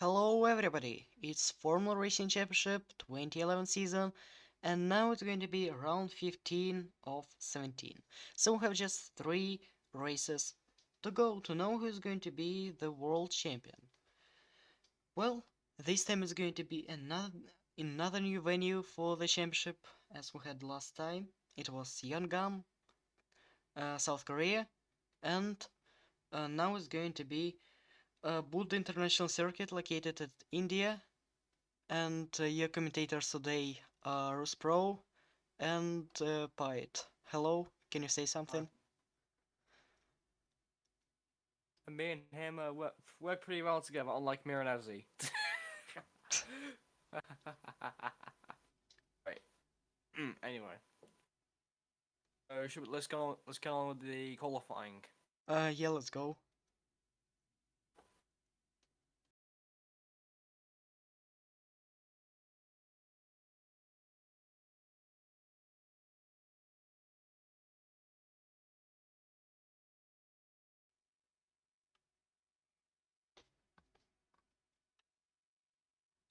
Hello everybody, it's Formula Racing Championship 2011 season and now it's going to be round 15 of 17. So we have just 3 races to go to know who's going to be the world champion. Well, this time it's going to be another new venue for the championship as we had last time. It was Yeongam, South Korea, and now it's going to be Buddha International Circuit located at India, and your commentators today are Rus Pro and Piet. Hello, can you say something? And me and him work pretty well together, unlike Miranazzi. Right. Anyway, let's go on with the qualifying. Yeah, let's go.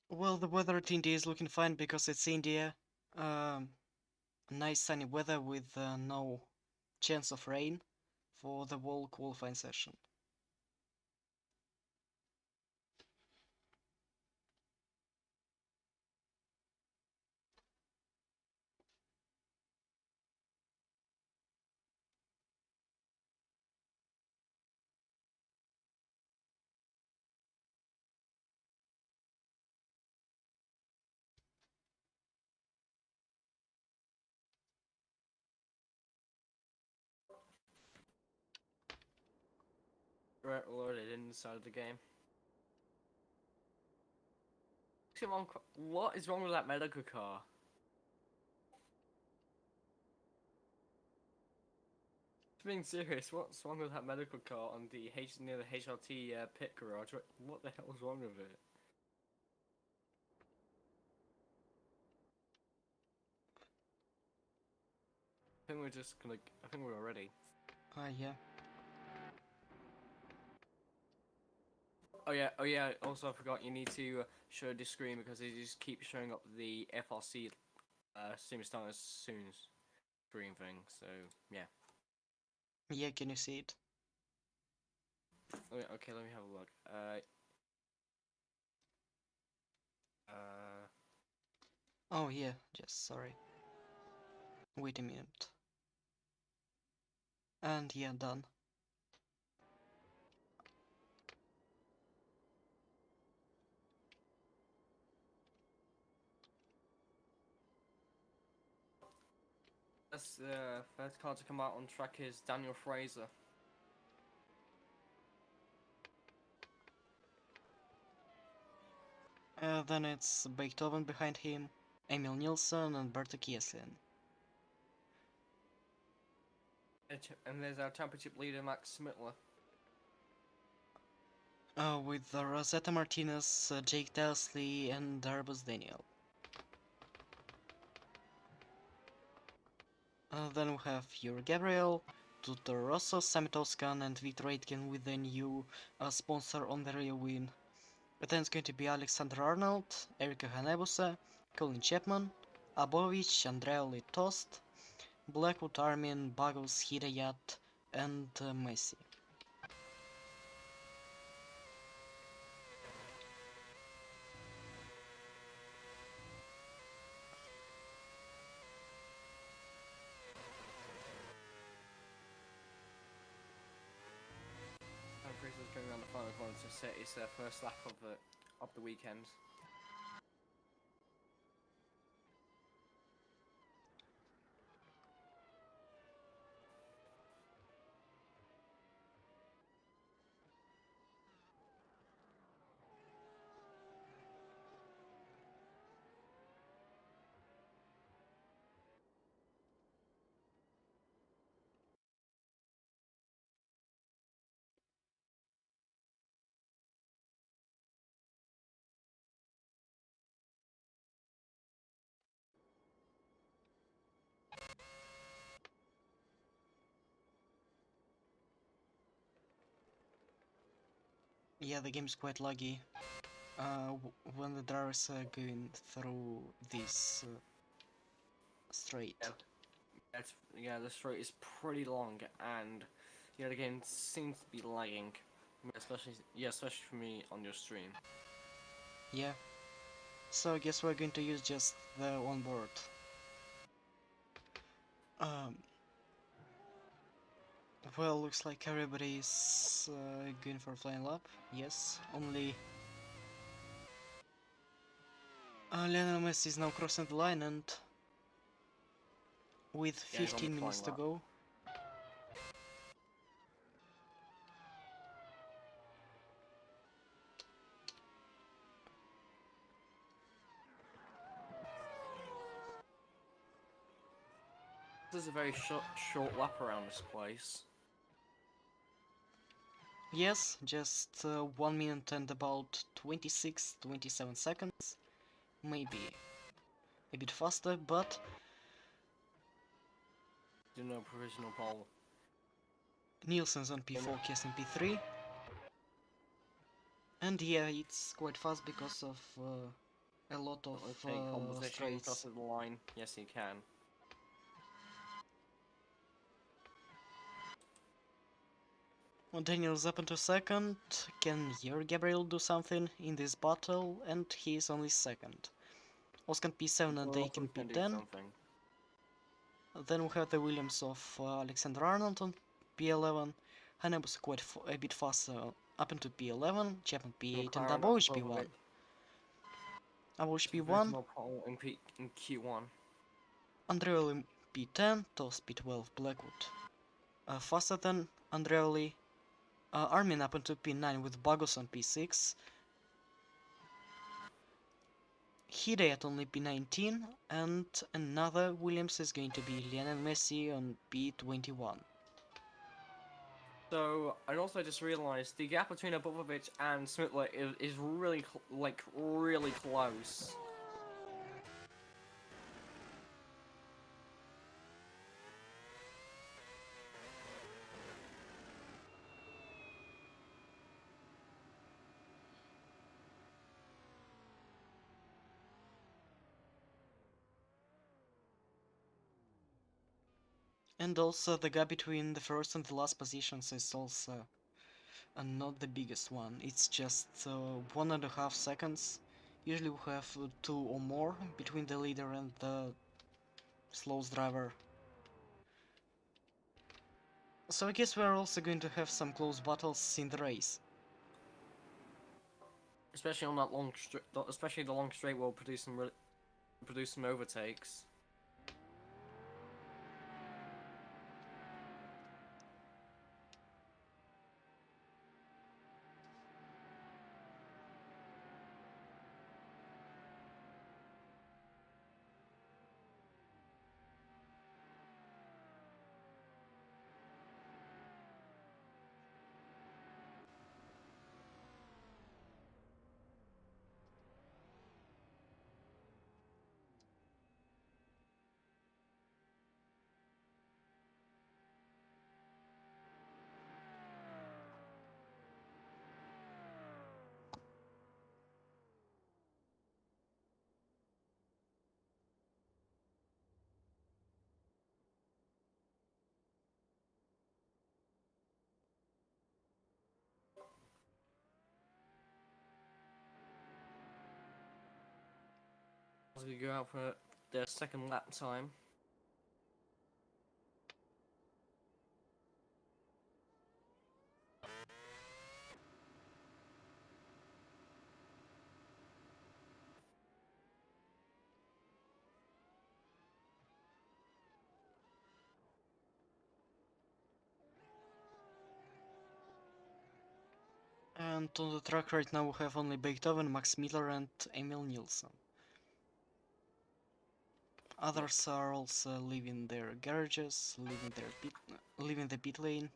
Well, the weather at India is looking fine because it's India. Um, Nice sunny weather with no chance of rain for the whole qualifying session. Right, loaded inside of the game. What is wrong with that medical car? Being serious, what's wrong with that medical car on the near the HRT pit garage? What the hell is wrong with it? I think we're just gonna. I think we're ready. Yeah. Oh yeah. Also, I forgot you need to show the screen because it just keeps showing up the FRC superstar as soon as screen thing. So yeah. Yeah, can you see it? Okay, let me have a look. Uh, Oh yeah, just sorry. Wait a minute. And yeah, done. that's the first card to come out on track is Daniel Fraser. Then it's Beethoven behind him, Emil Nilsson and Berta Kieslin. And there's our championship leader Max Smittler. With Rosetta Martinez, Jake Delsey, and Darbus Daniel. Then we have Yuri Gabriel, Tutor Rosso, Sami Toscan, and Victor Aitken with a new sponsor on the rear wing. Then it's going to be Alexander Arnold, Erika Hanebusa, Colin Chapman, Abovich, Andrea Tost, Blackwood Armin, Bagos Hidayat, and Messi. And Fraser's going around the final corner to set his first lap of the weekend. Yeah, the game's quite laggy. when the drivers are going through this straight. Yeah, the straight is pretty long, and yeah, the game seems to be lagging, especially for me on your stream. Yeah. So I guess we're going to use just the onboard. Um, well, looks like everybody's going for a flying lap. Yes, only Lionel Messi is now crossing the line, and with Yeah, he's on the 15 minutes flying to lap. go. This is a very short lap around this place. Yes, just 1 minute and about 26-27 seconds. Maybe a bit faster, but Do no provisional pole. Nielsen's on P4, Kies on P3. And yeah, it's quite fast because of a lot of Take composition straights. crosses the line. Yes, he can. Well, Daniel's up into second. Can your Gabriel do something in this battle? And he's only second. Oscar P7 and Aiken Can do P10. something. Then we have the Williams of Alexander Arnold on P11. Hanebus quite a bit faster up into P11. Chapman P8 and McLaren Abovic above P1. it. Abovic P1. Provisional pole in Q1. Andreoli P10. Toss P12 Blackwood. Faster than Andreoli. Armin up into P9 with Bagos on P6. Hide at only P19, and another Williams is going to be Lionel Messi on P21. So, and also I just realized the gap between Abovovich and Smitler is really, really close. And also the gap between the first and the last positions is also not the biggest one. It's just 1.5 seconds. Usually we have 2 or more between the leader and the slowest driver. So I guess we're also going to have some close battles in the race. Especially on that especially the long straight will produce some overtakes. As we go out for the second lap time. And on the track right now we have only Beethoven, Max Miller and Emil Nielsen. Others are also leaving their garages, leaving the pit lane.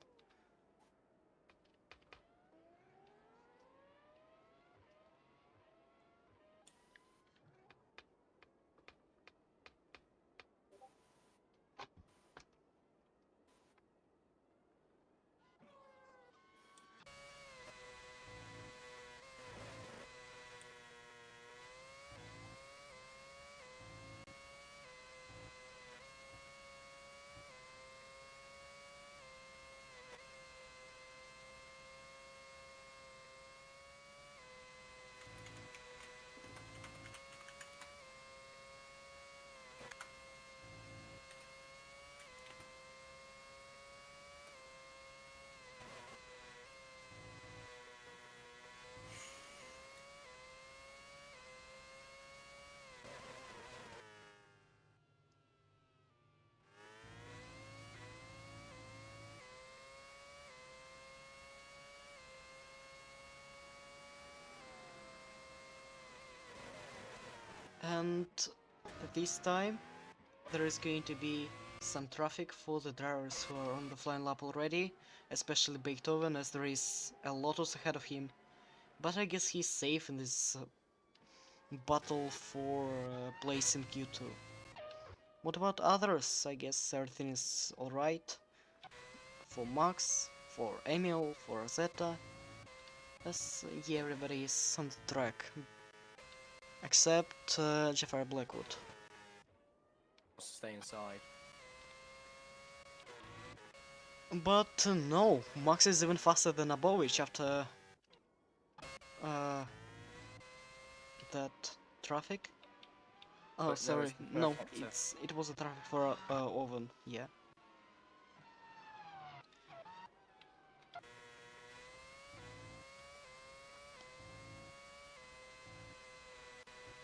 And this time there is going to be some traffic for the drivers who are on the flying lap already, especially Beethoven, as there is a Lotus ahead of him. But I guess he's safe in this battle for place in Q2. What about others? I guess everything is alright. For Max, for Emil, for Rosetta. As yeah, everybody is on the track. Except Jafar Blackwood. Stay inside. But no, Max is even faster than Abovich after uh, that traffic. Oh, But there is sorry, the no, helicopter. it was a traffic for Oven, yeah.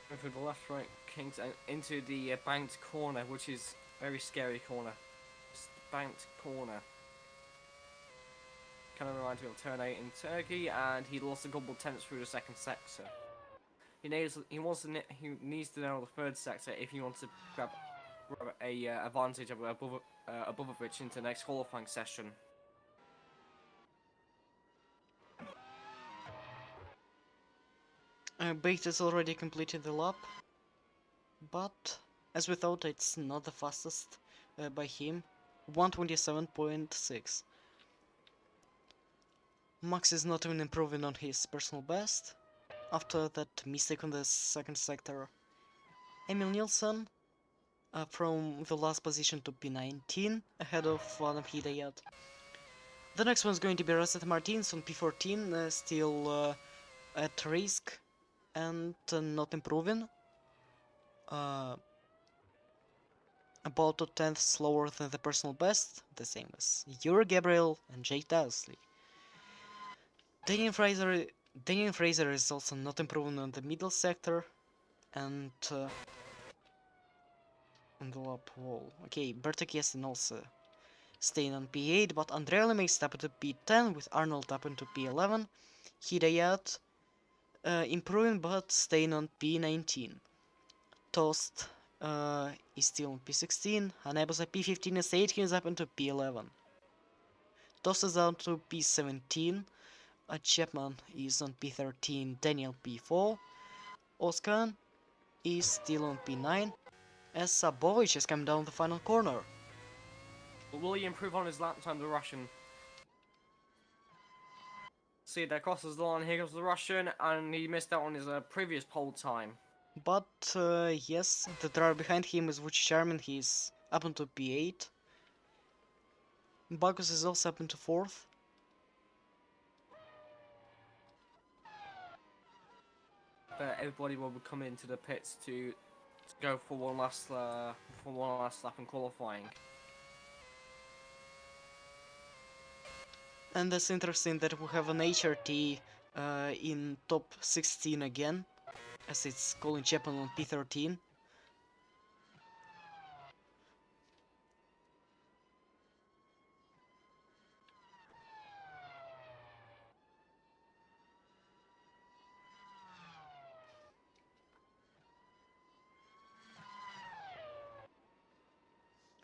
Going through the left, right, Kings, and into the banked corner, which is very scary corner. Just banked corner. Kind of reminds me of Turn 8 in Turkey, and he lost a couple tenths through the second sector. He needs to know the third sector if he wants to grab a advantage of Abovich into the next qualifying session. Bait has already completed the lap, but as we thought, it's not the fastest by him. 127.6. Max is not even improving on his personal best after that mistake on the second sector. Emil Nielsen from the last position to P19 ahead of Adam Hidayat. The next one's going to be Rosetta Martins on P14, still at risk and not improving. About 2/10 slower than the personal best, the same as Yuri Gabriel and Jake Dowsley. Daniel Fraser is also not improving on the middle sector and on the lap wall. Okay, Bertek Yestin also staying on P8, but Andrea makes it up to P10 with Arnold up into P11. Hidayat improving but staying on P19. Toast is still on P16, Hanebus at P15 and Saitkin is up into P11. Toast is down to P17, Chapman is on P13, Daniel P4, Oskan is still on P9, as Sabovic has come down the final corner. But will he improve on his lap time, the Russian? See, that crosses the line, here comes the Russian, and he missed out on his previous pole time. But yes, the driver behind him is Vucicharmin, he's up into P8. Bagus is also up into 4th. But everybody will come into the pits to go for one last lap in qualifying. And that's interesting that we have an HRT in top 16 again, as it's Colin Chapman on P13.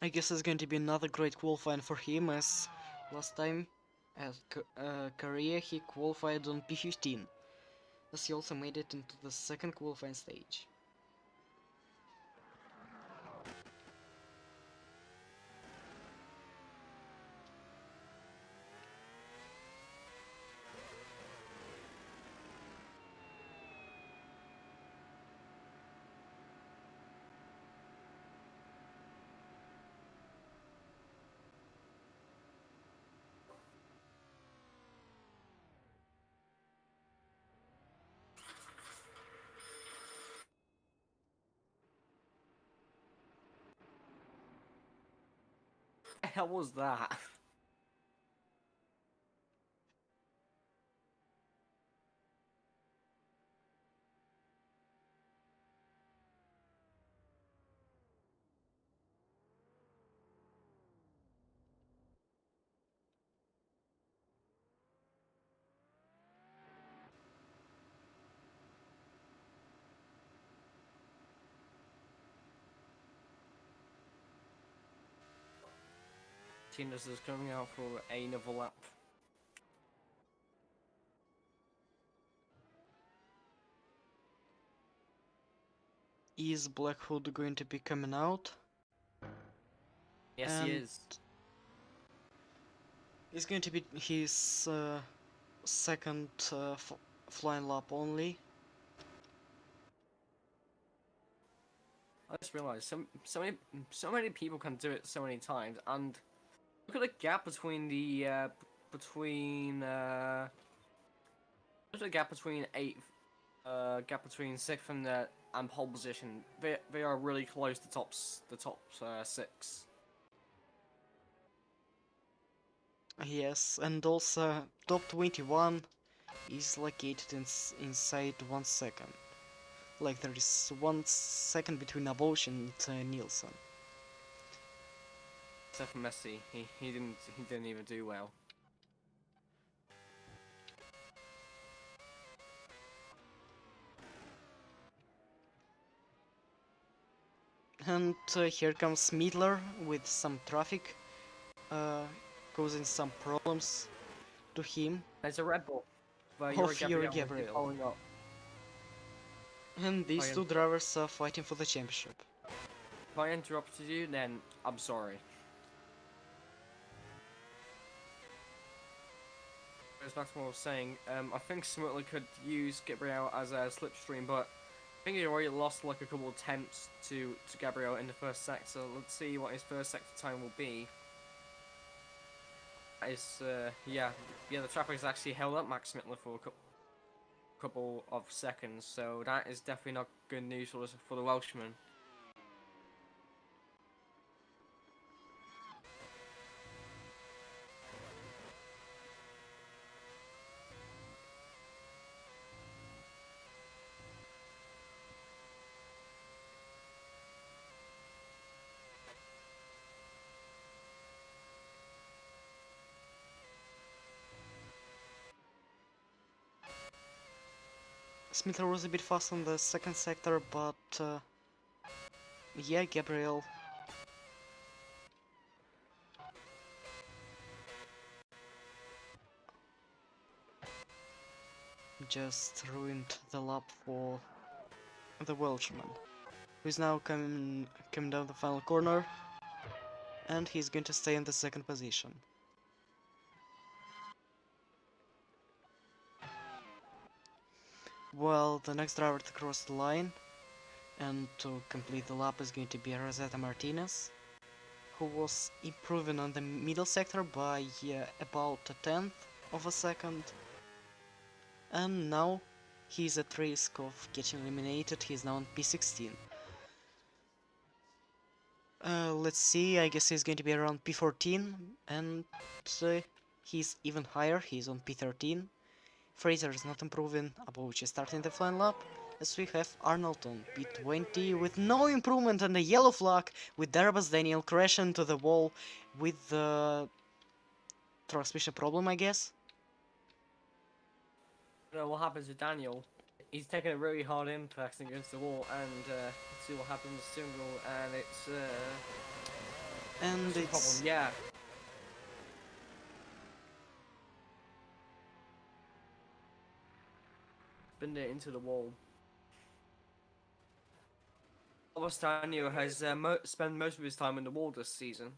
I guess it's going to be another great qualifying for him, as last time at Korea he qualified on P15, as he also made it into the second qualifying stage. What the hell was that? Martinez is coming out for another lap. Is Blackwood going to be coming out? Yes, he And is. it's going to be his second flying lap only. I just realized so many people can do it so many times, and look at the gap between the look at the gap between gap between sixth and pole position. They are really close to the top six. Yes, and also top 21 is located inside 1 second. Like there is 1 second between Abosh and Nielsen. Except for Messi, he didn't even do well. And here comes Midler with some traffic, causing some problems to him. There's a Red Bull. But Yuri Gabriel Gabriel. following up. And these Ryan. two drivers are fighting for the championship. If I interrupted you, then I'm sorry. As back to what I was saying, I think Smutley could use Gabriel as a slipstream, but I think he already lost like a couple of attempts to Gabriel in the first sector. Let's see what his first sector time will be. That is, yeah, the traffic has actually held up Max Smutley for a couple of seconds, so that is definitely not good news for the Welshman. Smitler was a bit fast on the second sector, but yeah, Gabriel just ruined the lap for the Welshman, who's now coming down the final corner, and he's going to stay in the second position. Well, the next driver to cross the line and to complete the lap is going to be Rosetta Martinez, who was improving on the middle sector by about a tenth of a second. And now he's at risk of getting eliminated. He's now on P16. Let's see, I guess he's going to be around P14, and he's even higher, he's on P13. Fraser is not improving, Abuchi is starting the flying lap, as we have Arnold on P20 with no improvement and a yellow flag, with Darbus Daniel crashing into the wall with the transmission problem, I guess. What happens with Daniel? He's taking a really hard impact against the wall, and see what happens. Single, and it's problem. Yeah. Been there into the wall. Almost Daniel has spent most of his time in the wall this season.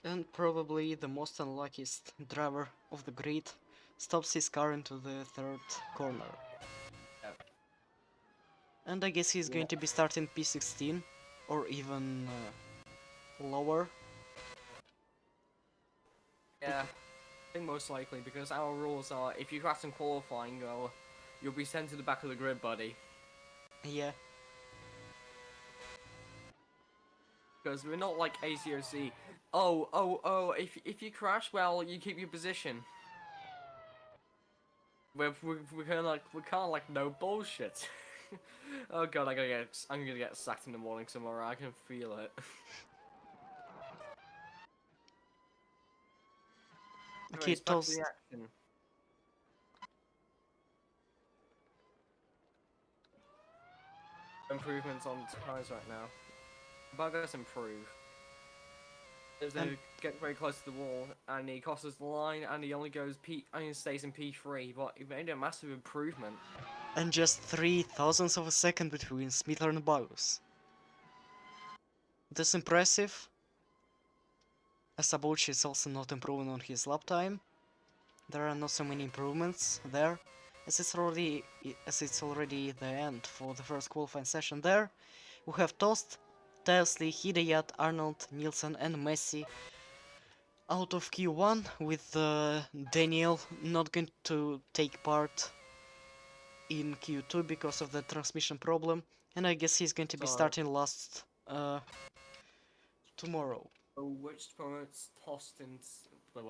And probably the most unluckiest driver of the grid stops his car into the third corner. Yep. And I guess he's going to be starting P16 or even lower. Yeah, I think most likely, because our rules are if you crash in qualifying, you'll be sent to the back of the grid, buddy. Yeah. Because we're not like ACOC. Oh, if you crash, well, you keep your position. We're kind of like no bullshit. Oh god, I'm gonna get sacked in the morning tomorrow. I can feel it. Okay, Anyways, back to the action. improvements on tires right now. Buggers improve. As And they get very close to the wall, and he crosses the line, and he only goes and he stays in P3, but he made a massive improvement. and just 0.003 of a second between Smitler and Bogus. That's impressive. As Sabucci is also not improving on his lap time. There are not so many improvements there, as it's already the end for the first qualifying session there. We have Tost, Tesley, Hidayat, Arnold, Nielsen and Messi out of Q1, with Daniel not going to take part in Q2 because of the transmission problem, and I guess he's going to be So, starting last tomorrow. which promotes Tostin's. Wait.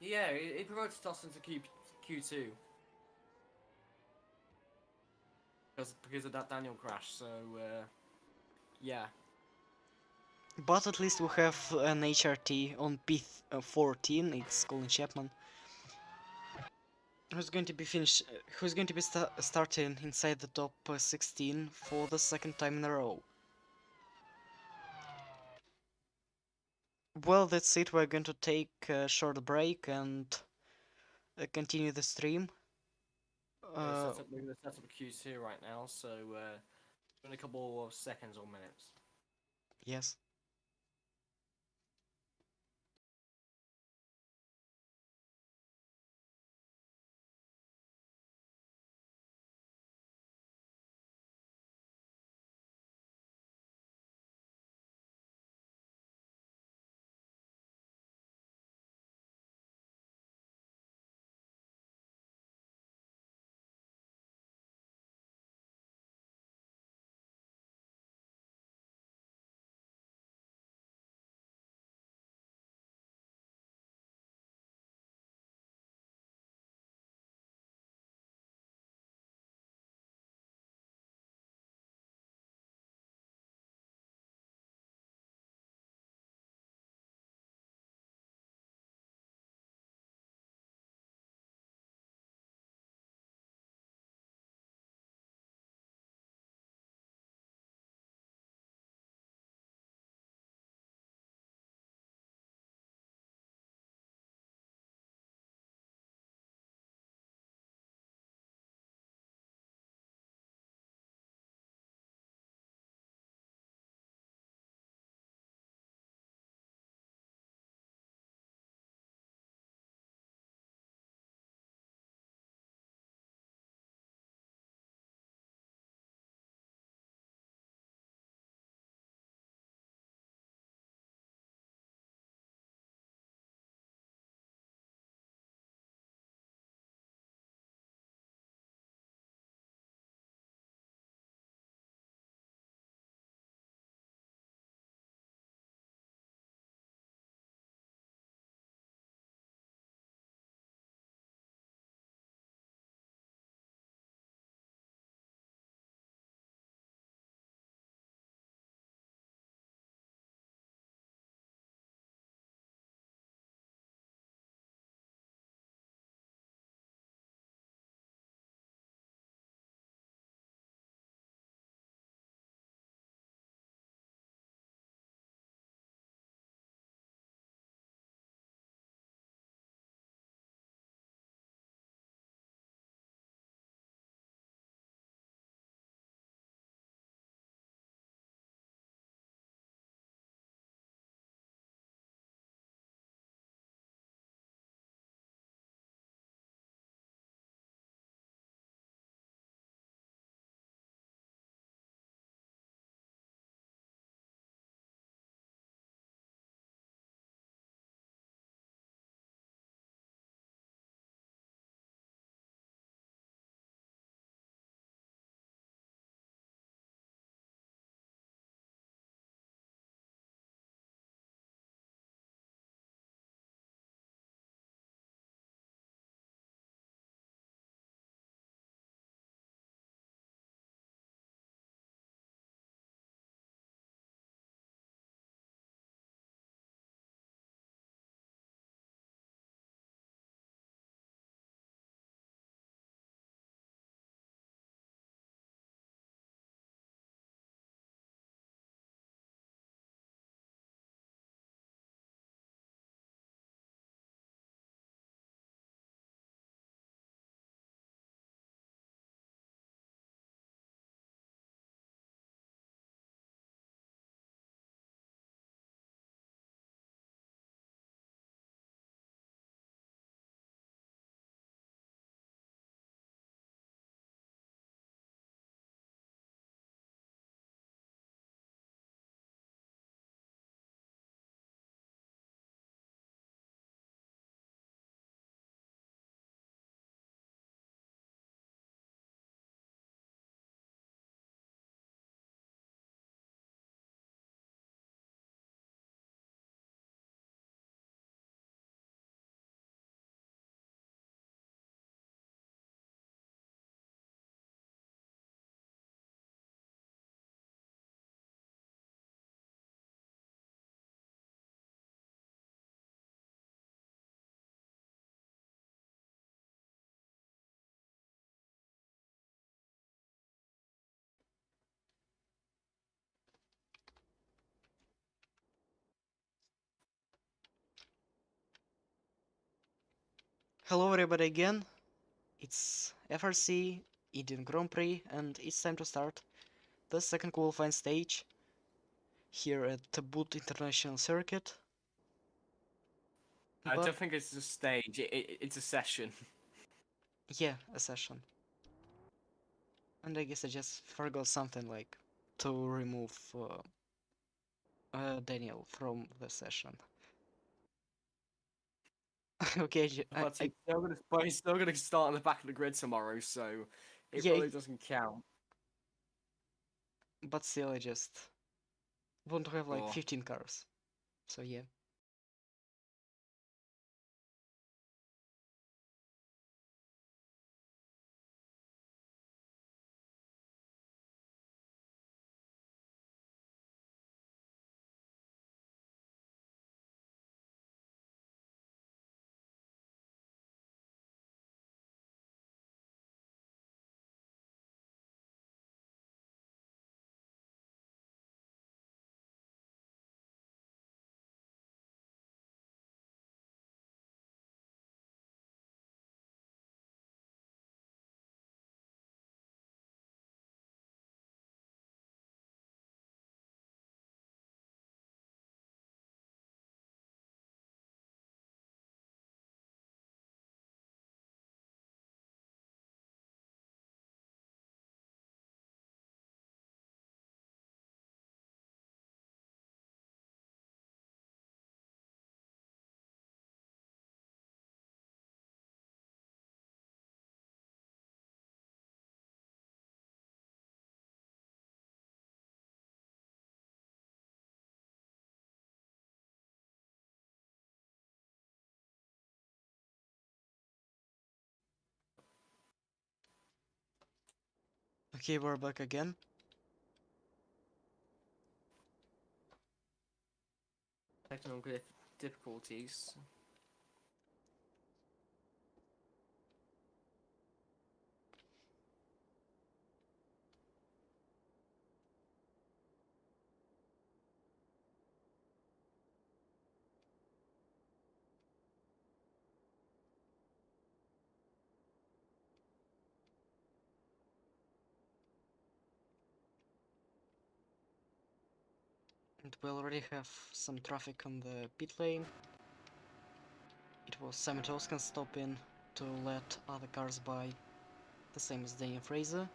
Yeah, it promotes Tostin to Q2. Because of that Daniel crash, so, yeah. But at least we have an HRT on P14, it's Colin Chapman, who's going to be starting inside the top 16 for the second time in a row. Well, that's it. We're going to take a short break and continue the stream. We're going to set up Q2 right now, so, in a couple of seconds or minutes. Yes. Hello everybody again, it's FRC, Indian Grand Prix, and it's time to start the second qualifying stage here at the Boot International Circuit. I But don't think it's a stage, it's a session. yeah, a session. And I guess I just forgot something like to remove Daniel from the session. Okay, But he's still gonna start on the back of the grid tomorrow, so it yeah, really doesn't count. but still I just want to have like Or 15 cars. So yeah. Okay, we're back again. technical difficulties. And we already have some traffic on the pit lane. It was Sam Toscan stopping to let other cars by, the same as Daniel Fraser.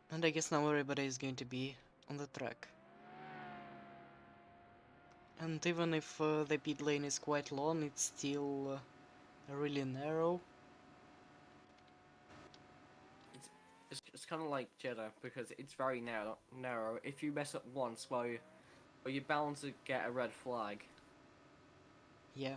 And I guess now everybody is going to be on the track. And even if the pit lane is quite long, it's still really narrow. It's kind of like Jeddah because it's very narrow. Narrow. If you mess up once, well, you're bound to get a red flag. Yeah.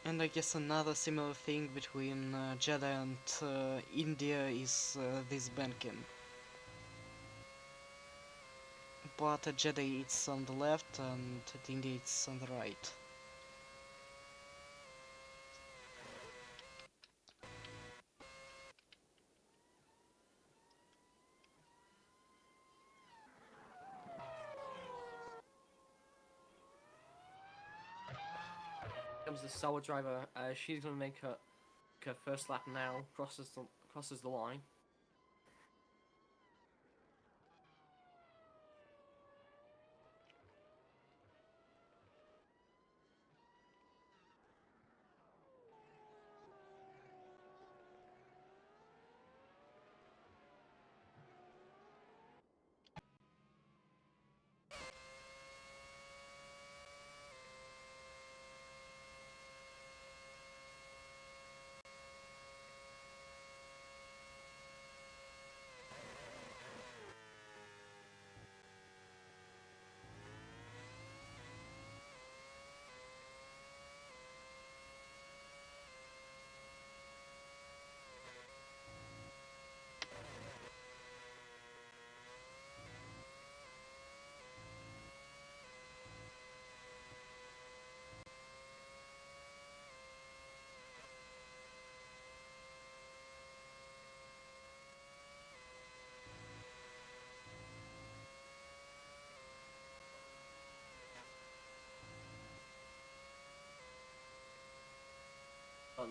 And I guess another similar thing between Jeddah and India is this banking. But at Jeddah it's on the left and at India it's on the right. Comes the Sawa driver. She's gonna make her first lap now. Crosses the line.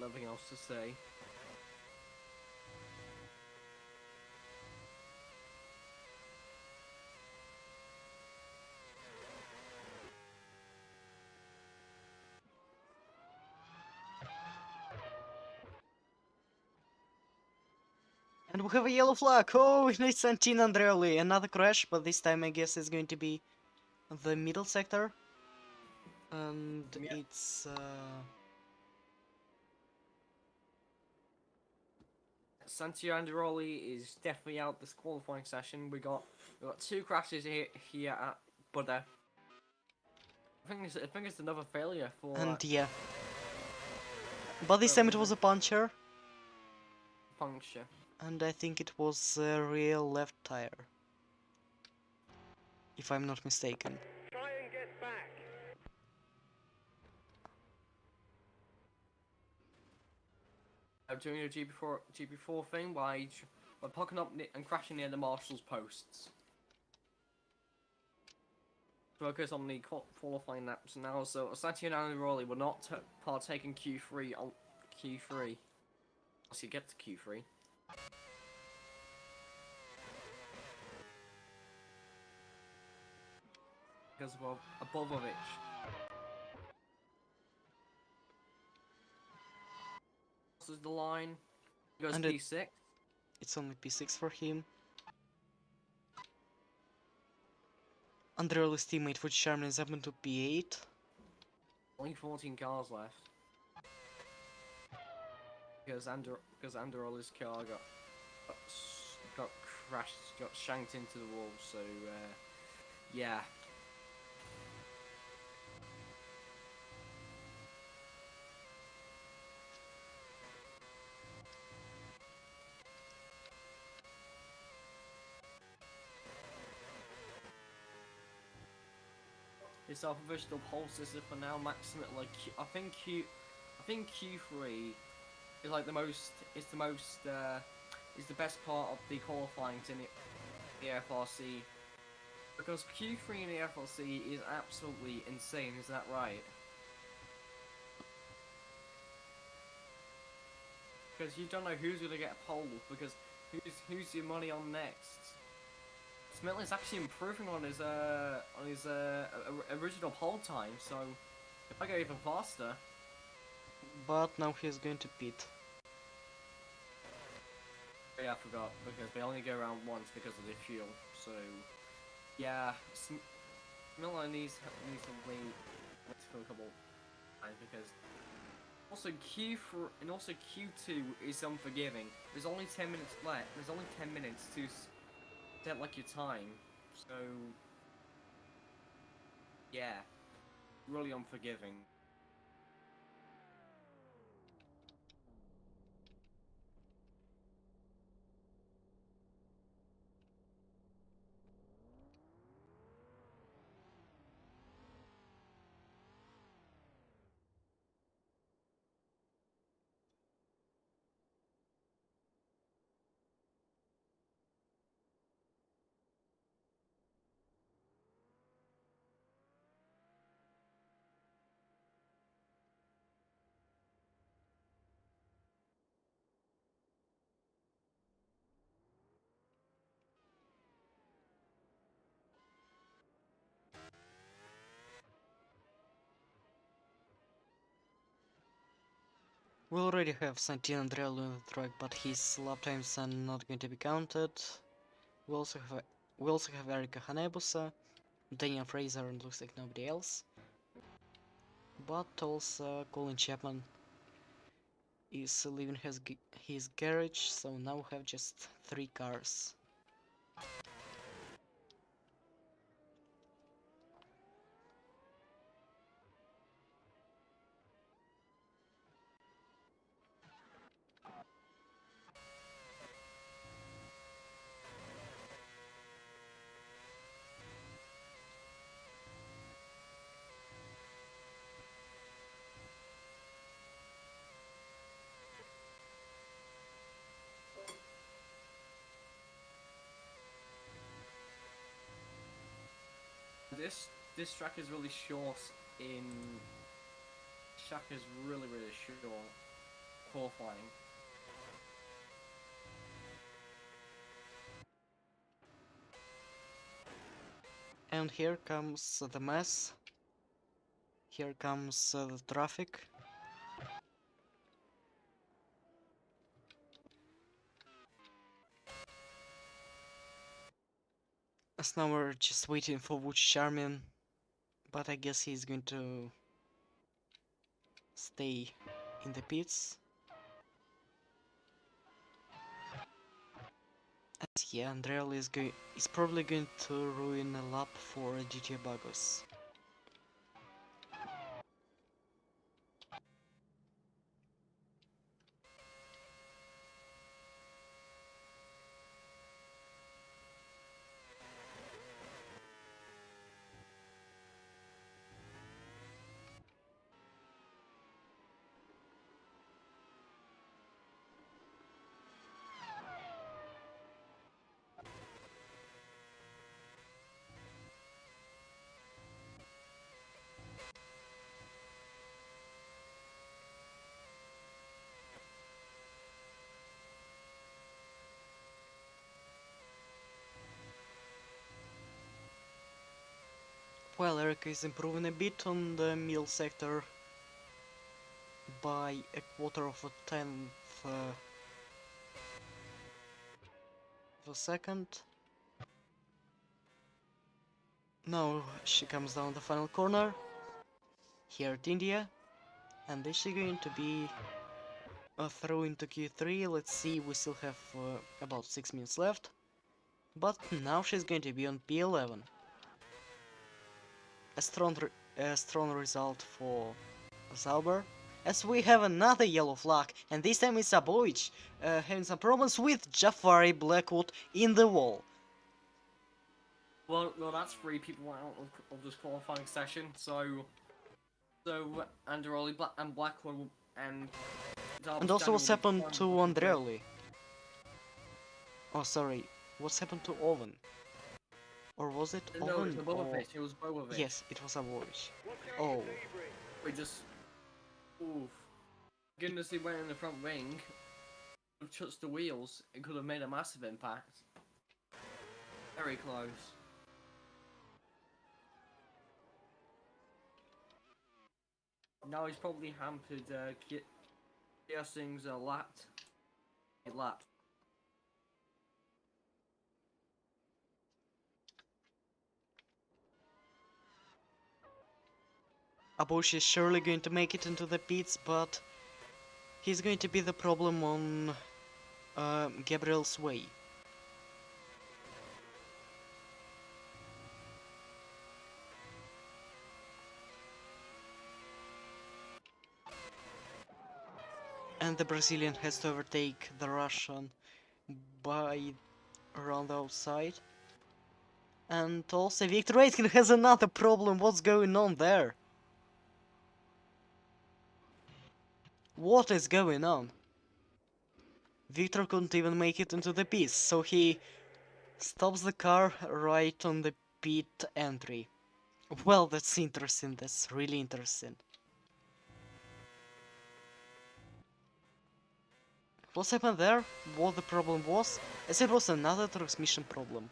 nothing else to say. And we have a yellow flag. Oh, it's Santine Andreoli. Another crash, but this time I guess it's going to be the middle sector. And Yeah. it's Santiago Andiroli is definitely out this qualifying session. We got 2 crashes here at Buddha. I think it's another failure for and yeah. But this time it was a puncher, puncture. and I think it was a real left tire, if I'm not mistaken. Try and get back. I'm doing a GP4 thing by popping up and crashing near the marshal's posts. Focus on the qualifying laps now, so Santiago Andiroli will not partake in Q3 on Q3. Once you get to Q3. Because of Abovovich. This is the line. He goes And P6. It's only P6 for him. Andreoli's teammate with Charmin is up into P8. Only 14 cars left. Because Andiroli's car got crashed, got shanked into the wall. So yeah. It's our provisional pole system for now. Maximum, like I think Q3 is like the most. Is the best part of the qualifying in the FRC, because Q3 in the FRC is absolutely insane. Is that right? Because you don't know who's gonna get a pole, because who's your money on next. Smitlin's actually improving on his original pole time, so if I go even faster. But now he's going to pit. Yeah, I forgot, because they only go around once because of the fuel. So yeah, Smitlin needs to wait for a couple times, because also Q2 is unforgiving. There's only 10 minutes left. There's only 10 minutes to set like your time, so yeah, really unforgiving. We already have Santino Andreoli on the track, but his lap times are not going to be counted. We also have Erika Hanebusa, Daniel Fraser, and looks like nobody else. But also Colin Chapman is leaving his garage, so now we have just 3 cars. This track is really short. Track is really short. qualifying. And here comes the mess. Here comes the traffic. As now we're just waiting for Chapman, but I guess he's going to stay in the pits. And yeah, Andreoli is probably going to ruin a lap for GT Bagos. Well, Erica is improving a bit on the middle sector by a quarter of a tenth of a second. Now she comes down the final corner here at India, and is she going to be through into Q3? Let's see, we still have about 6 minutes left, but now she's going to be on P11. A strong result for Zauber, as we have another yellow flag, and this time it's Aboich having some problems with Jafari Blackwood in the wall. Well, that's 3 people out of this qualifying session. So Andreoli and Blackwood and also what's happened to Andreoli? Oh, sorry, what's happened to Owen? Or was it No, Owen? it was Bobovich. It was Bobovich. Yes, it was Aboich. Oh. We just... Oof. Goodness, he went in the front wing. Touched the wheels. It could have made a massive impact. Very close. Now he's probably hampered Kiasing's lap. Aboich is surely going to make it into the pits, but he's going to be the problem on Gabriel's way. And the Brazilian has to overtake the Russian by around the outside. And also Victor Aitken has another problem. What's going on there? What is going on? Victor couldn't even make it into the pits, so he stops the car right on the pit entry. Well, that's interesting, that's really interesting. What happened there? What the problem was? As it was another transmission problem.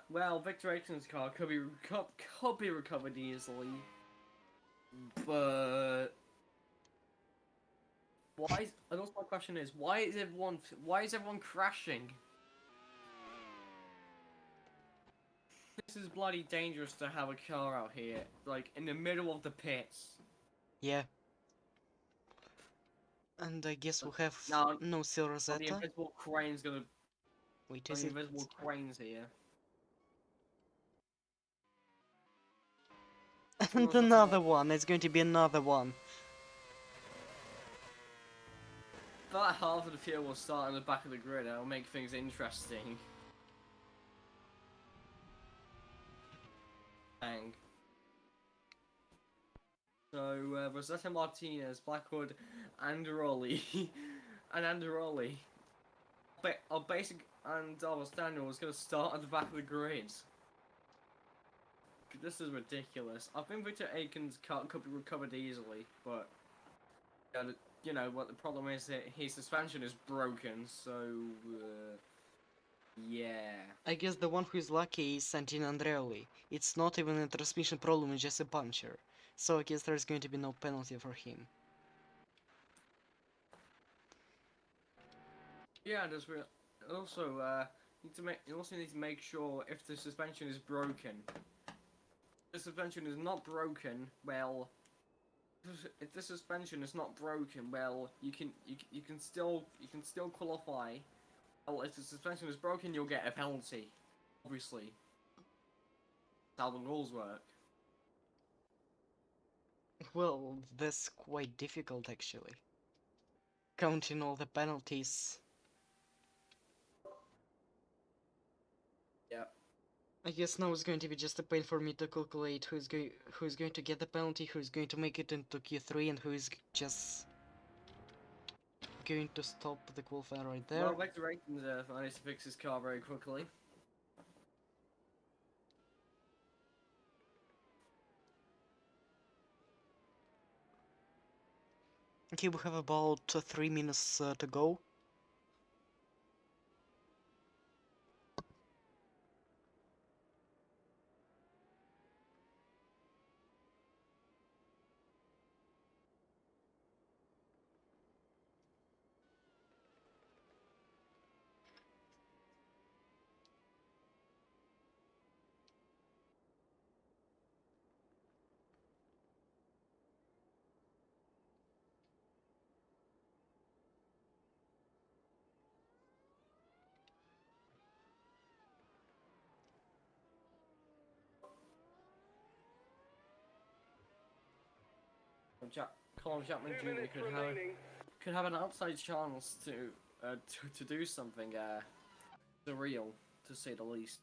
Well, Victor Aitken's car could be recovered easily, but why? And also my question is, why is everyone crashing? This is bloody dangerous to have a car out here, like in the middle of the pits. Yeah. And I guess we'll have Now, no Sil the Rosetta. invisible crane's gonna. Wait, The is it? invisible crane's here. And another one, it's going to be another one. About half of the field will start in the back of the grid, and it'll make things interesting. Bang. So Rosetta Martinez, Blackwood, and Raleigh, and Andaroli. Our basic and Dallas Daniel was going to start at the back of the grid. This is ridiculous. I think Victor Aiken's cut could be recovered easily, but you know what the problem is that his suspension is broken, so yeah. I guess the one who is lucky is Santino Andreoli. It's not even a transmission problem, it's just a puncture. So I guess there's going to be no penalty for him. Yeah, there's also you also need to make sure if the suspension is broken. If the suspension is not broken, well, if the suspension is not broken, well, you can still qualify. Well, if the suspension is broken, you'll get a penalty. Obviously, that's how the rules work. Well, that's quite difficult actually. Counting all the penalties. Yeah. I guess now it's going to be just a pain for me to calculate who's going to get the penalty, who's going to make it into Q3, and who is just going to stop the qualifier right there. Well, Victor Aiken's managed to fix his car very quickly. Okay, we have about 3 minutes to go. Colin Chapman Jr. could have an outside chance to do something surreal, to say the least.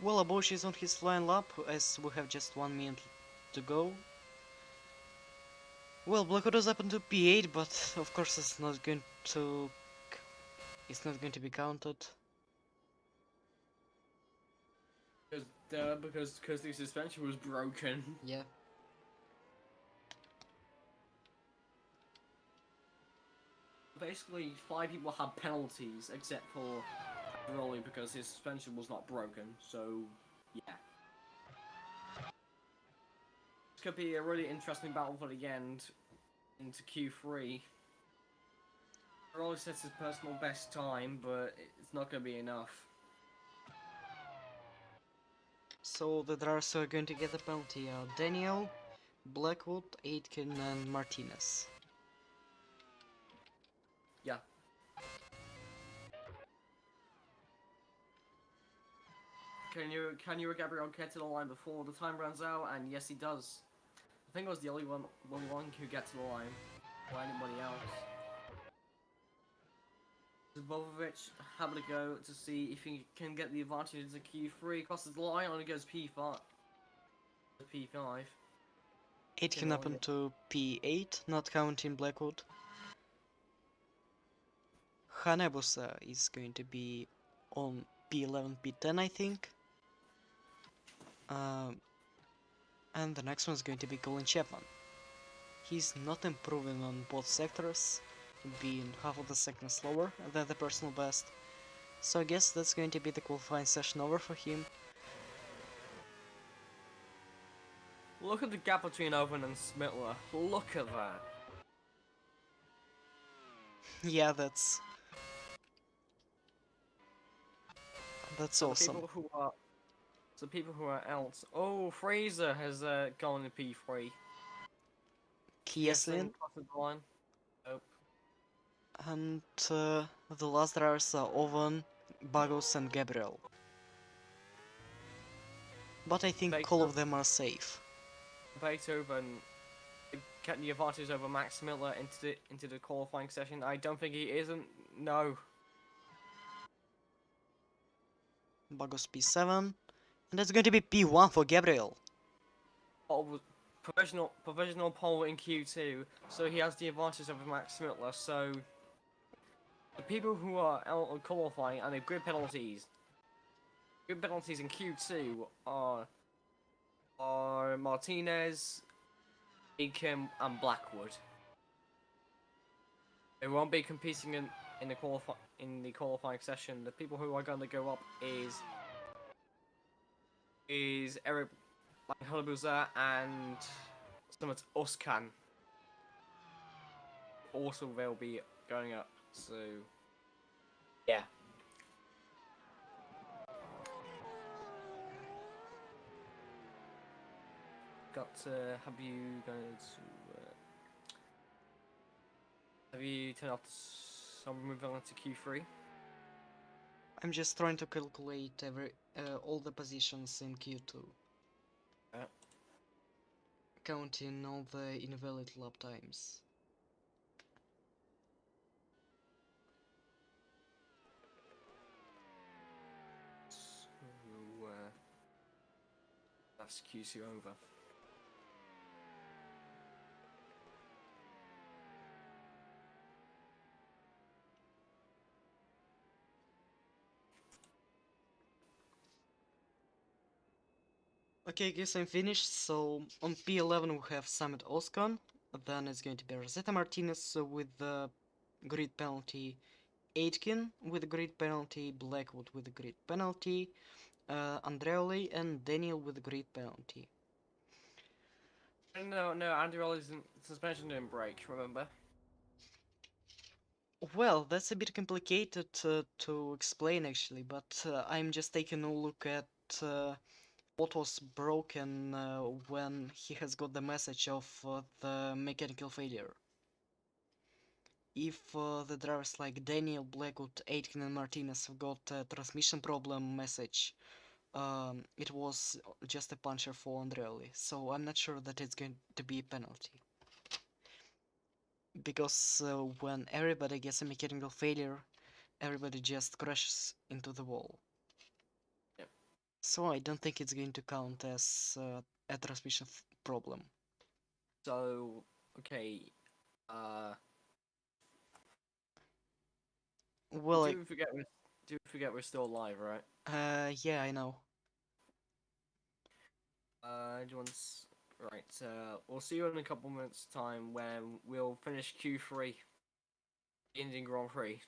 Well, Aboshi is on his flying lap, as we have just 1 minute to go. Well, Blackwood is up into P8, but of course it's not going to be counted. Because the suspension was broken. Yeah. Basically, 5 people had penalties, except for Raleigh because his suspension was not broken. So, yeah. This could be a really interesting battle for the end into Q3. Raleigh sets his personal best time, but it's not going to be enough. So the drivers are going to get the penalty are Daniel, Blackwood, Aitken, and Martinez. Yeah. Can you Gabriel get to the line before the time runs out? And yes, he does. I think I was the only one who get to the line, or anybody else. Zbovovic having a go to see if he can get the advantage into Q3. Crosses the line, only goes P5. P5. Aitken up into P8, not counting Blackwood. Hanebusa is going to be on P11, P10, I think. And the next one is going to be Colin Chapman. He's not improving on both sectors, being half of the second slower than the personal best. So I guess that's going to be the qualifying session over for him. Look at the gap between Owen and Smittler. Look at that. Yeah, that's So the awesome. people who are out. Oh, Fraser has gone in P3. Kieslin, Crossed the line. Oh, and the last drivers are Owen, Bagos, and Gabriel. But I think all of them are safe. Beethoven getting the advantage over Max Miller into the qualifying session. I don't think he isn't. No. Bagos P7, and that's going to be P1 for Gabriel. Oh, provisional pole in Q2, so he has the advantage over Max Miller. So the people who are out of qualifying and the grid penalties. Grid penalties in Q2 are Martinez, Aiken, and Blackwood. They won't be competing in the qualifying session. The people who are going to go up is Eric Hulabuza and Summit Uskan. Also, they'll be going up. So, yeah. Have you turned off some moving on to Q3? I'm just trying to calculate all the positions in Q2. Counting all the invalid lap times. So, that's Q2 over. Okay, I guess I'm finished. So on P11 we have Summit Oscan, then it's going to be Rosetta Martinez with the grid penalty, Aitken with the grid penalty, Blackwood with the grid penalty, Andreoli and Daniel with the grid penalty. No, Andreoli's suspension didn't break, remember? Well, that's a bit complicated to explain actually, but I'm just taking a look at what was broken when he has got the message of the mechanical failure. If the drivers like Daniel, Blackwood, Aitken and Martinez have got a transmission problem message, it was just a puncture for Andreoli, so I'm not sure that it's going to be a penalty. Because when everybody gets a mechanical failure, everybody just crashes into the wall. Yep. So I don't think it's going to count as a transmission problem. So, okay, Well, do forget we're still alive, right? yeah, I know. Do you want right, we'll see you in a couple minutes' time when we'll finish Q3, Indian Grand Prix.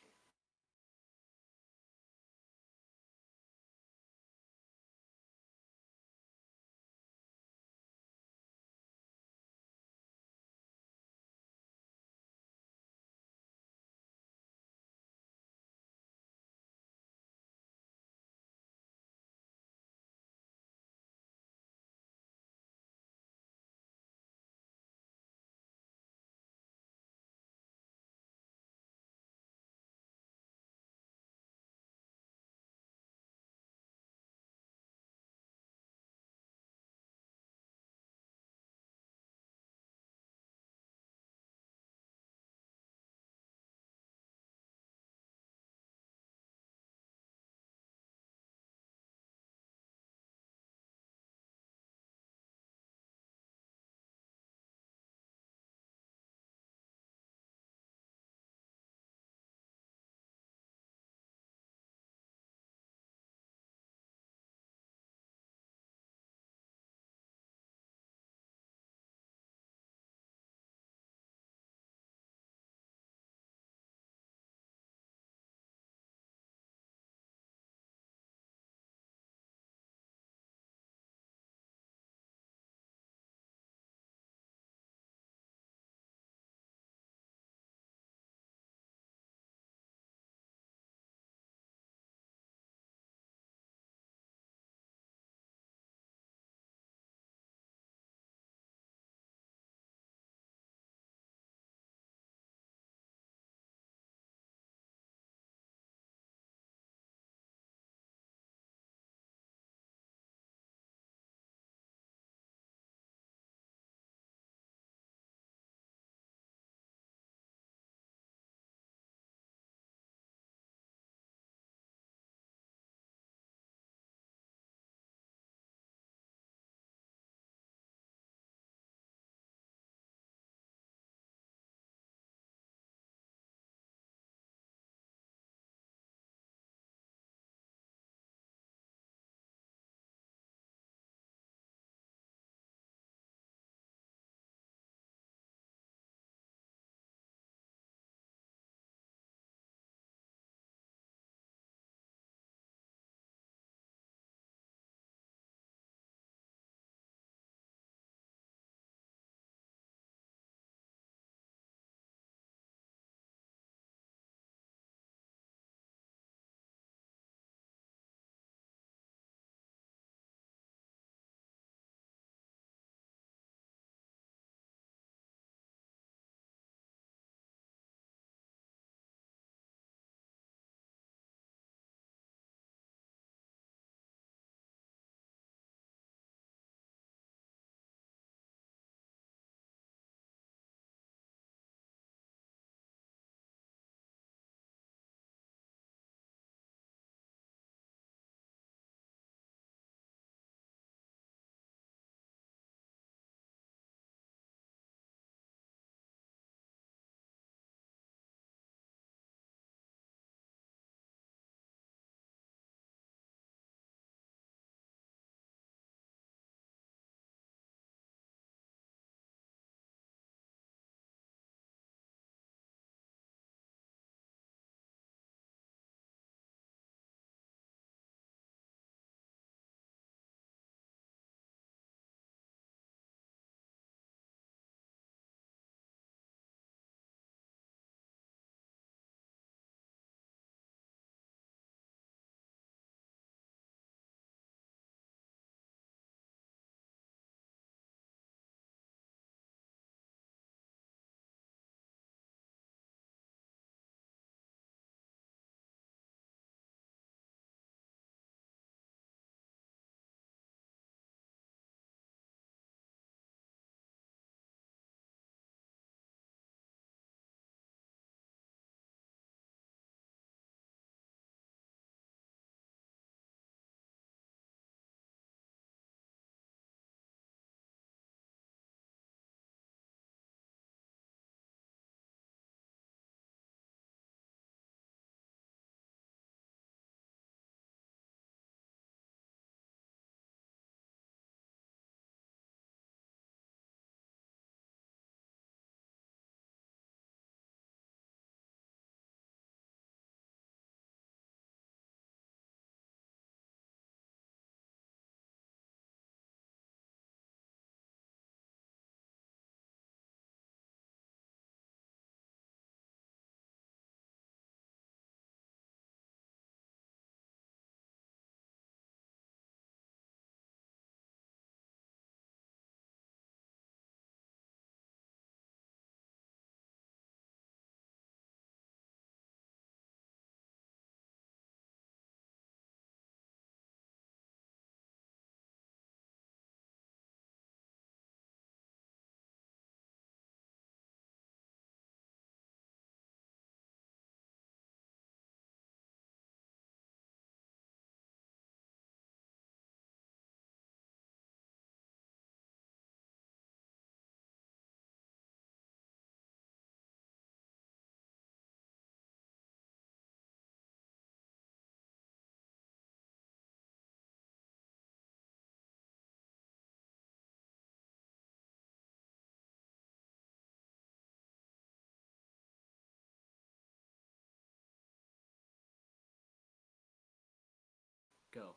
Go.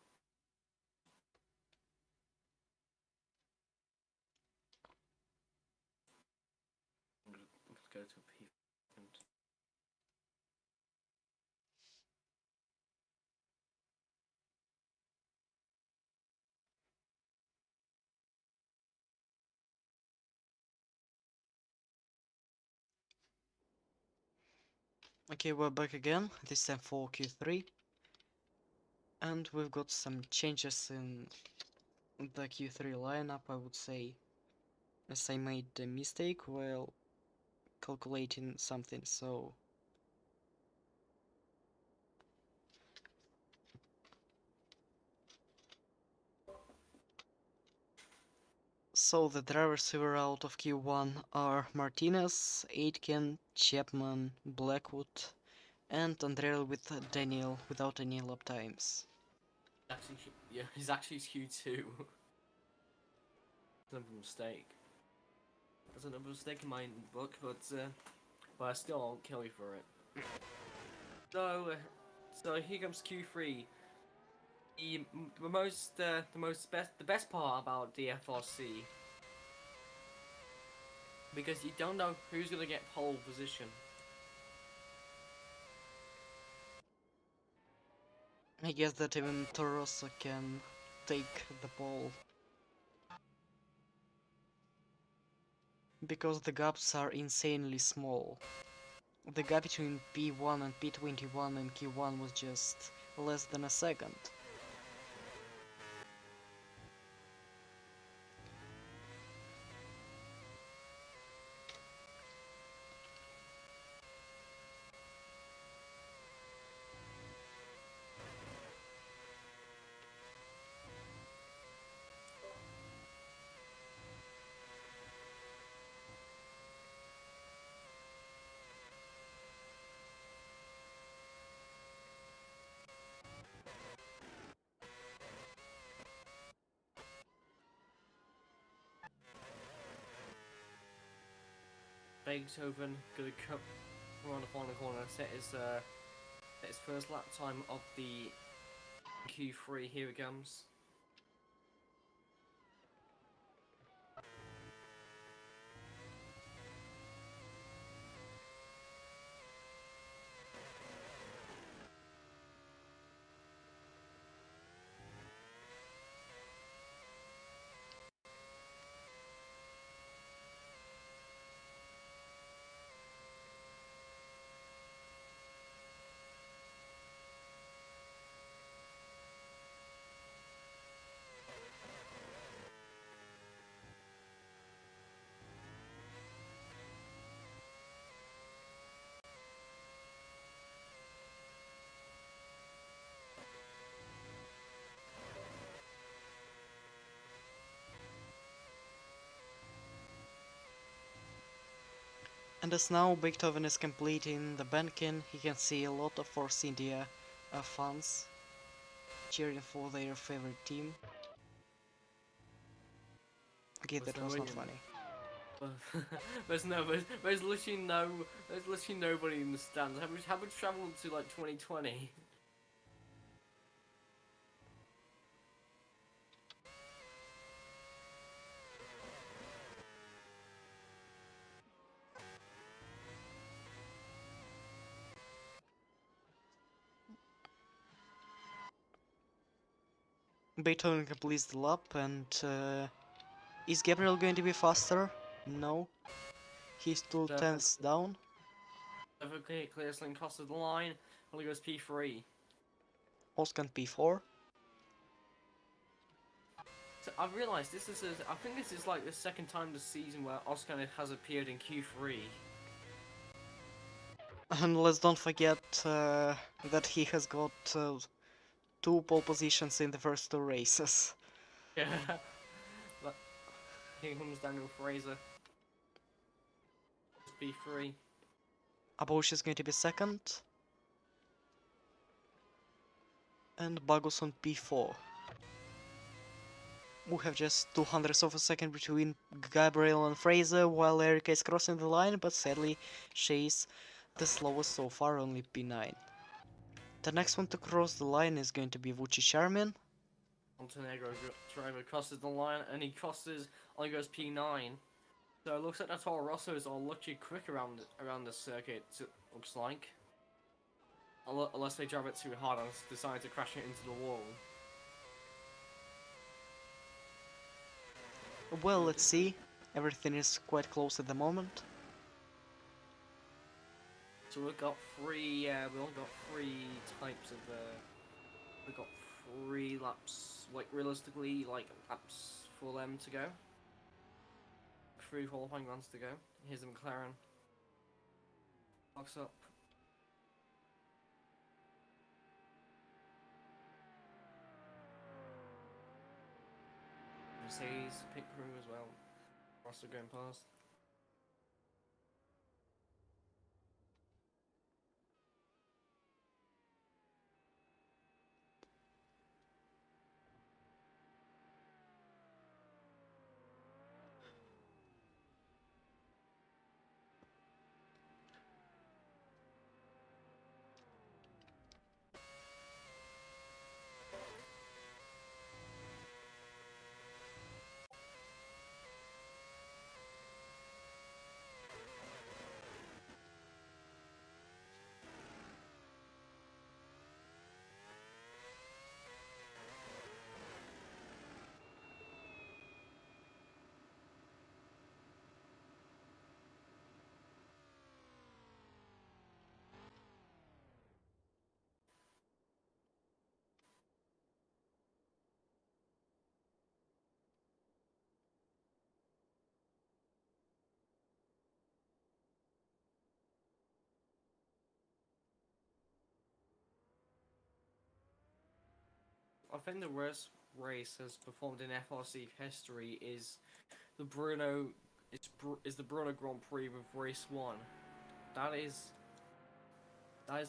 I'm gonna go to P. Okay, we're back again, this time for Q3. And we've got some changes in the Q3 lineup, I would say. As I made a mistake while calculating something, so... So the drivers who were out of Q1 are Martinez, Aitken, Chapman, Blackwood, and Andrell with Daniel without any lap times. Actually, yeah, he's actually Q2. That's a mistake. That's another mistake in my book, but I still won't kill you for it. So here comes Q3. The best part about the FRC, because you don't know who's gonna get pole position. I guess that even Torosso can take the pole. Because the gaps are insanely small. The gap between P1 and P21 in Q1 was just less than a second. Beethoven gonna come around the final corner, set his first lap time of the Q3. Here it comes. And as now Beethoven is completing the banking, he can see a lot of Force India fans cheering for their favorite team. Okay, that was not funny. There's literally nobody in the stands. Have we travelled to like 2020? Beethoven completes the lap and is Gabriel going to be faster? No. He's 2 tenths down. Clear Sling crosses the line. Only goes P3. Oscan P4. So I've realised I think this is like the second time this season where Oscar has appeared in Q3. And let's don't forget that he has got 2 pole positions in the first 2 races. Yeah. But here comes Daniel Fraser. P3. Abosh is going to be second. And Bagus on P4. We have just 200ths of a second between Gabriel and Fraser while Erica is crossing the line, but sadly she's the slowest so far, only P9. The next one to cross the line is going to be Charmin. Montenegro driver crosses the line and he crosses only goes P9. So it looks like the Toro Rossos are lucky quick around the circuit. It looks like, unless they drive it too hard and decide to crash it into the wall. Well, let's see. Everything is quite close at the moment. So we've got three. We only got three types of. We've got 3 laps, like realistically, like laps for them to go. 3 qualifying runs to go. Here's the McLaren. Box up. Mercedes pit crew as well. Also going past. I think the worst race has performed in FRC history is the Bruno. Is the Bruno Grand Prix with race 1. That is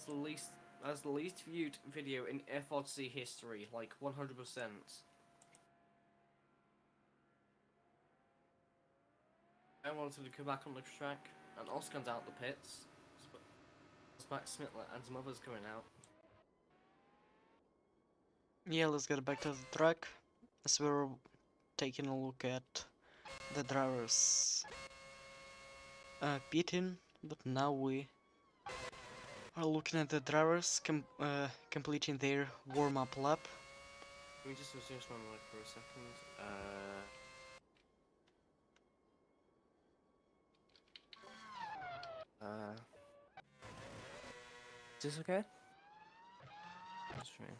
the least. That's the least viewed video in FRC history, like 100%. I wanted to come back on the track, and Oscar's out the pits. Max Smitler and some others going out. Yeah, let's get back to the track. As we're taking a look at the drivers pitting, but now we are looking at the drivers completing their warm-up lap. Let me just adjust my mic for a second. Is this okay? That's right.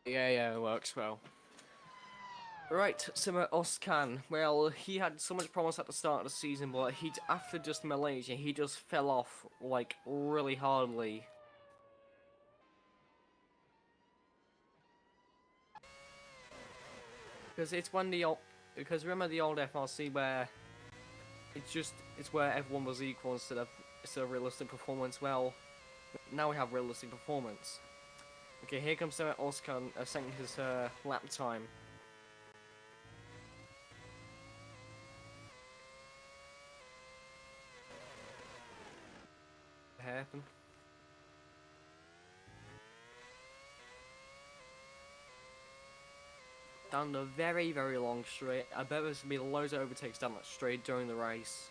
Yeah, it works well. Right, Sima Oskan. Well, he had so much promise at the start of the season, but after just Malaysia, he just fell off like really hardly. Because it's when because remember the old FRC where it's where everyone was equal instead of realistic performance. Well, now we have realistic performance. Okay, here comes Oskan setting his lap time. Happen. Down the very, very long straight. I bet there's gonna be loads of overtakes down that straight during the race.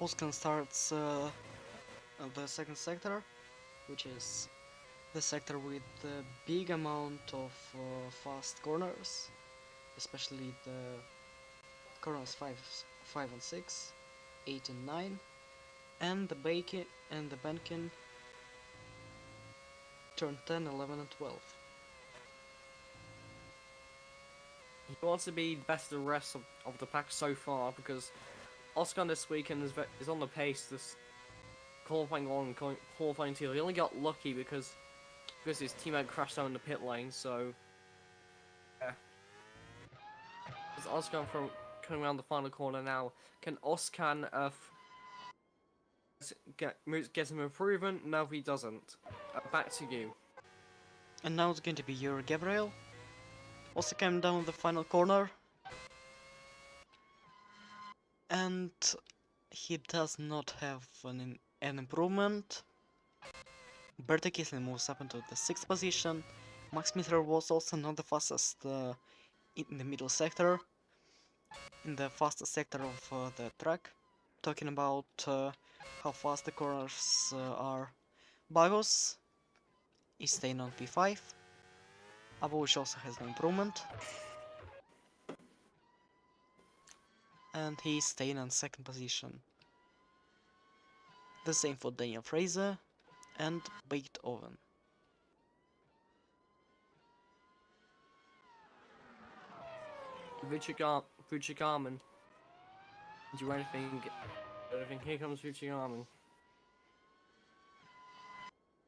Oskan starts the second sector, which is the sector with the big amount of fast corners, especially the corners 5 and 6, 8 and 9, and the banking turn 10, 11 and 12. He wants to be best of the rest of the pack so far because Oscar this weekend is on the pace to qualifying one, qualifying two. He only got lucky because his teammate crashed out in the pit lane. So yeah, as Oscar coming around the final corner now, can Oscan get some improvement? No, he doesn't. Back to you. And now it's going to be your Gabriel. Also coming down the final corner. And he does not have an improvement. Berta Kislin moves up into the 6th position. Max Miller was also not the fastest in the middle sector. In the fastest sector of the track. Talking about how fast the corners are. Bagos is staying on P5. Abush also has no improvement. And he's staying on 2nd position. The same for Daniel Fraser and Baked Oven. Vucic-Garmin. Do anything. Here comes Vucic-Garmin.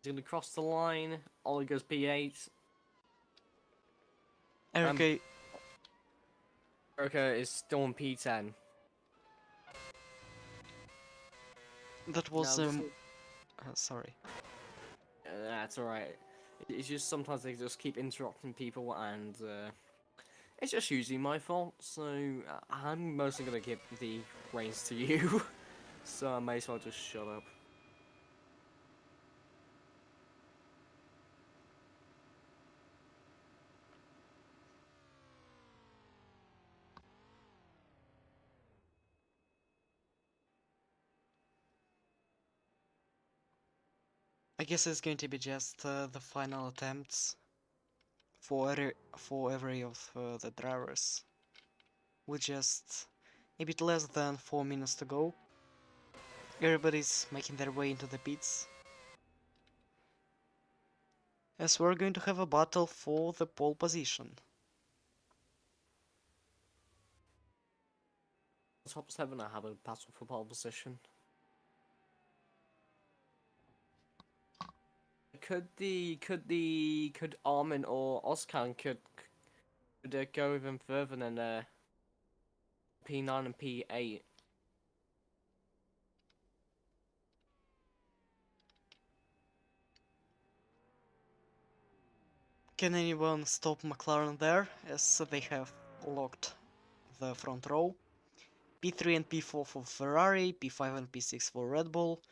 He's gonna cross the line. Ollie goes P8. Erica is still on P10. that was No, sorry. That's alright. It's just sometimes they just keep interrupting people, and it's just usually my fault. So I'm mostly gonna give the reins to you. So I may as well just shut up. I guess it's going to be just the final attempts for every of the drivers. With just a bit less than 4 minutes to go. Everybody's making their way into the pits. As we're going to have a battle for the pole position. Top 7 I have a battle for pole position. Could Armin or Oscan could go even further than P9 and P8. Can anyone stop McLaren there, as they have locked the front row? P3 and P4 for Ferrari, P5 and P6 for Red Bull,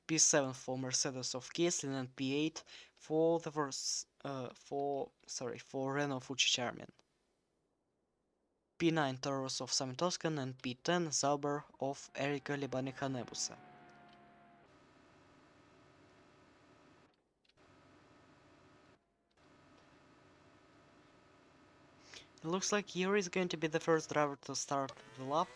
P7 for Mercedes of Kieslin, and P8 for the for Renault Fucci-Charmin. P9 Taurus of Sami Toscan and P10 Zauber of Erika Libani Hanebusa. It looks like Yuri is going to be the first driver to start the lap.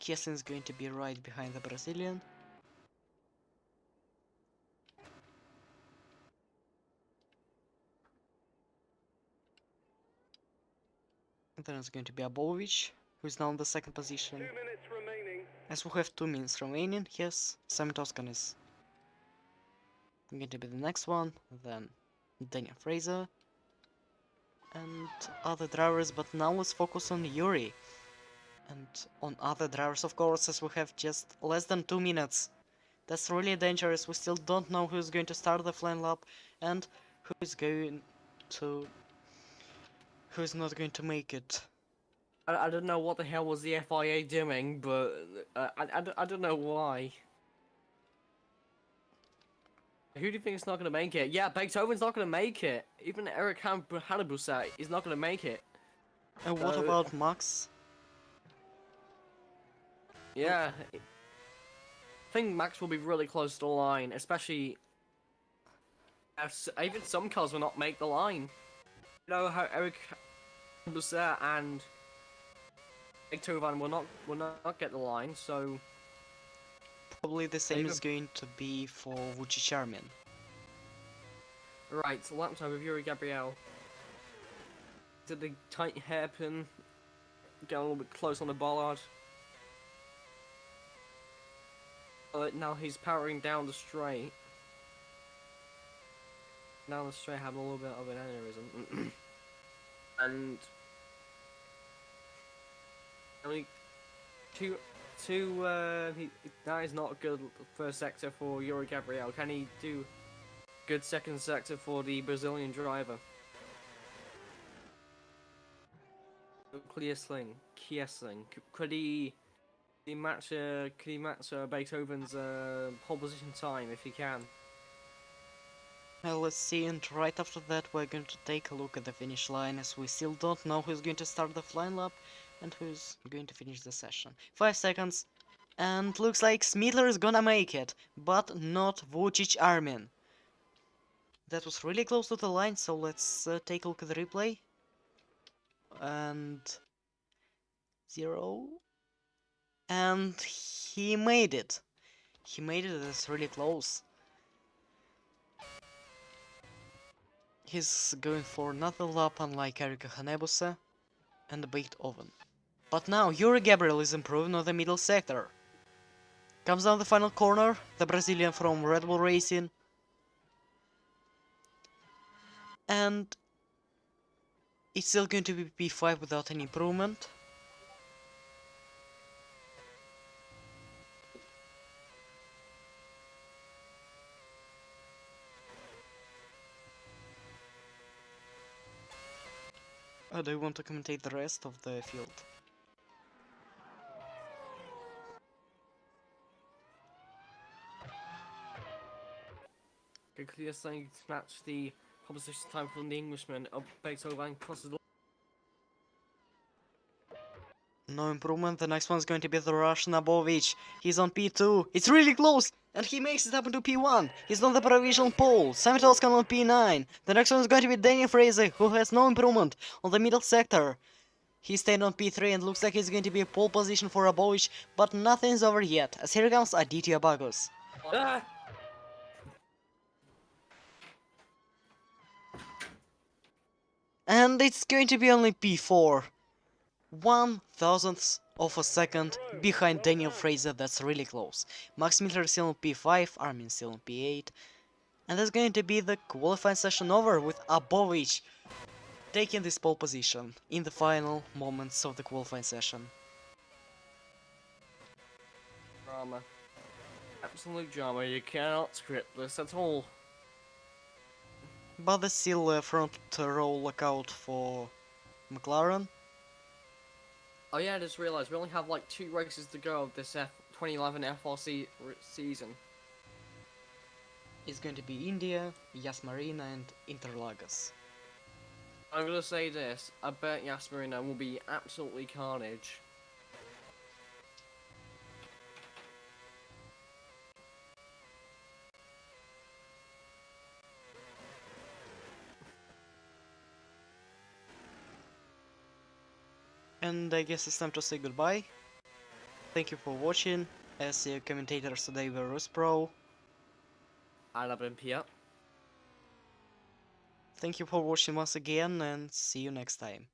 Kieslin is going to be right behind the Brazilian. And then it's going to be Abovic, who is now in the 2nd position. 2 minutes remaining. As we have 2 minutes remaining, yes, Sami Toscan is going to be the next one, then Daniel Fraser, and other drivers, but now let's focus on Yuri. And on other drivers, of course, as we have just less than 2 minutes. That's really dangerous. We still don't know who's going to start the flame lap and who's not going to make it. I don't know what the hell was the FIA doing, but I don't know why. Who do you think is not going to make it? Yeah, Beethoven's not going to make it. Even Eric Hanebusa is not going to make it. And what about Max? Yeah, I think Max will be really close to the line, especially if even some cars will not make the line. You know how Eric Hanebusa and Beethoven will not get the line, so Probably the same Maybe. is going to be for Vucicharmin. right, lap time with Yuri Gabriel. Did the tight hairpin get a little bit close on the bollard? Now he's powering down the straight. Down the straight, having a little bit of an aneurysm. And only that is not a good first sector for Yuri Gabriel. Can he do good second sector for the Brazilian driver? Kiesling. Could he match Beethoven's pole position time if he can? Well, let's see, and right after that we're going to take a look at the finish line, as we still don't know who's going to start the flying lap and who's going to finish the session. 5 seconds, and looks like Smeedler is gonna make it, but not Vucicharmin. That was really close to the line, so let's take a look at the replay. And 0. And he made it. He made it, that's really close. He's going for another lap unlike Erika Hanebusa and Beethoven. But now Yuri Gabriel is improving on the middle sector. Comes down the final corner, the Brazilian from Red Bull Racing. And it's still going to be P5 without any improvement. Do you want to commentate the rest of the field? Kiesling match the composition time from the Englishman. Beethoven crosses the No improvement, the next one's going to be the Russian Abovich. He's on P2, it's really close! And he makes it up into P1. He's on the provisional pole. Samitoskan on P9. The next one is going to be Daniel Fraser, who has no improvement on the middle sector. He's staying on P3 and looks like he's going to be a pole position for Abovich, but nothing's over yet, as here comes Aditya Bagus. And it's going to be only P4. 1/1000th of a second behind Daniel Fraser, that's really close. Max Miller still on P5, Armin still on P8. And that's going to be the qualifying session over with Abovich taking this pole position in the final moments of the qualifying session. drama. Absolute drama. You cannot script this at all. But there's still a front row lookout for McLaren. Oh yeah, I just realised we only have like 2 races to go of this 2011 FRC season. It's going to be India, Yas Marina and Interlagos. I'm gonna say this, I bet Yas Marina will be absolutely carnage. And I guess it's time to say goodbye. Thank you for watching, as your commentators today were Rus Pro. And I've been Pia. Thank you for watching once again, and see you next time.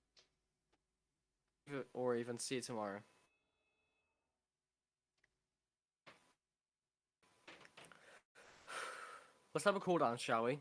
Or even see you tomorrow. Let's have a cool down, shall we?